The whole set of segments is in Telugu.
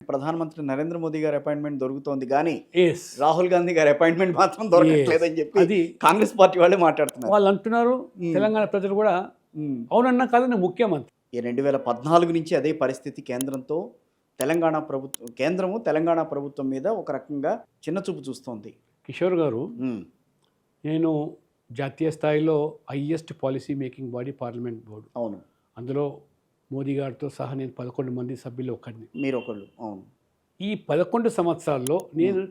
ప్రధానమంత్రి నరేంద్ర మోదీ గారి అపాయింట్మెంట్ దొరుకుతోంది కానీ ఎస్ రాహుల్ గాంధీ గారి అపాయింట్మెంట్ మాత్రం దొరకట్లేదని చెప్పి అది కాంగ్రెస్ పార్టీ వాళ్ళే మాట్లాడుతున్నారు. వాళ్ళు అంటున్నారు. తెలంగాణ ప్రజలు కూడా అవునన్నా కాదని ముఖ్యమంత్రి ఈ 2014 నుంచి అదే పరిస్థితి కేంద్రంతో తెలంగాణ ప్రభుత్వం తెలంగాణ ప్రభుత్వం మీద ఒక రకంగా చిన్న చూపు చూస్తోంది. కిషోర్ గారు, నేను జాతీయ స్థాయిలో highest policy making body parliament board. అవును, అందులో మోదీ గారితో సహా నేను 11 మంది సభ్యులు ఒకరిని. మీరు ఒకళ్ళు. అవును, ఈ 11 సంవత్సరాల్లో నేను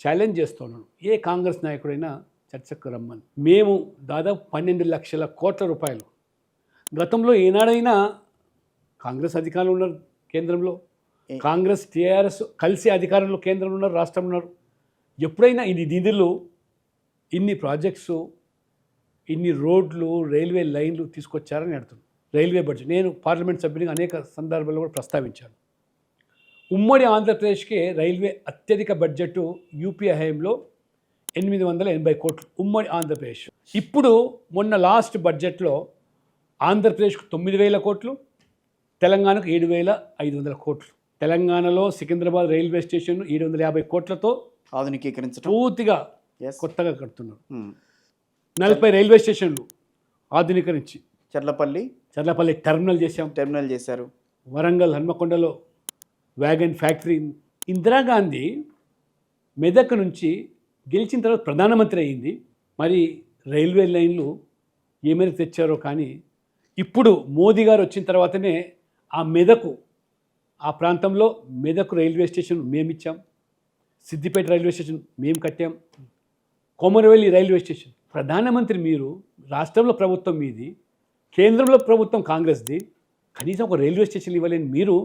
ఛాలెంజ్ చేస్తున్నాను, ఏ కాంగ్రెస్ నాయకుడైనా చర్చకు రమ్మని. మేము దాదాపు 12 లక్షల కోట్ల రూపాయలు గతంలో ఏనాడైనా కాంగ్రెస్ అధికారులు ఉన్నారు కేంద్రంలో, కాంగ్రెస్ టీఆర్ఎస్ కలిసి అధికారంలో కేంద్రంలో ఉన్నారు, రాష్ట్రంలో ఉన్నారు. ఎప్పుడైనా ఇన్ని నిధులు, ఇన్ని ప్రాజెక్ట్స్, ఇన్ని రోడ్లు, రైల్వే లైన్లు తీసుకొచ్చారని అడుగుతున్నాను. రైల్వే బడ్జెట్ నేను పార్లమెంట్ సభ్యునిగా అనేక సందర్భాల్లో కూడా ప్రస్తావించాను. ఉమ్మడి ఆంధ్రప్రదేశ్కే రైల్వే అత్యధిక బడ్జెట్ యూపీఏ హయాంలో 880 కోట్లు ఉమ్మడి ఆంధ్రప్రదేశ్. ఇప్పుడు మొన్న లాస్ట్ బడ్జెట్లో ఆంధ్రప్రదేశ్కు 9,000 కోట్లు, తెలంగాణకు 7,500 కోట్లు. తెలంగాణలో సికింద్రాబాద్ రైల్వే స్టేషన్ 750 కోట్లతో ఆధునికీకరించడం పూర్తిగా కొత్తగా కడుతున్నారు. 40 రైల్వే స్టేషన్లు ఆధునీకరించి చర్లపల్లి టెర్మినల్ చేశారు. Warangal హన్మకొండలో wagon factory. ఇందిరాగాంధీ మెదక్ నుంచి గెలిచిన తర్వాత ప్రధానమంత్రి అయ్యింది. మరి రైల్వే లైన్లు ఏమైనా తెచ్చారో కానీ ఇప్పుడు మోదీ గారు వచ్చిన తర్వాతనే ఆ ప్రాంతంలో మెదక్ రైల్వే స్టేషన్ మేమిచ్చాం, సిద్దిపేట రైల్వే స్టేషన్ మేము కట్టాం, కొమరవెల్లి రైల్వే స్టేషన్. ప్రధానమంత్రి మీరు, రాష్ట్రంలో ప్రభుత్వం మీది, కేంద్రంలో ప్రభుత్వం కాంగ్రెస్ది, కనీసం ఒక రైల్వే స్టేషన్ ఇవ్వలేని మీరు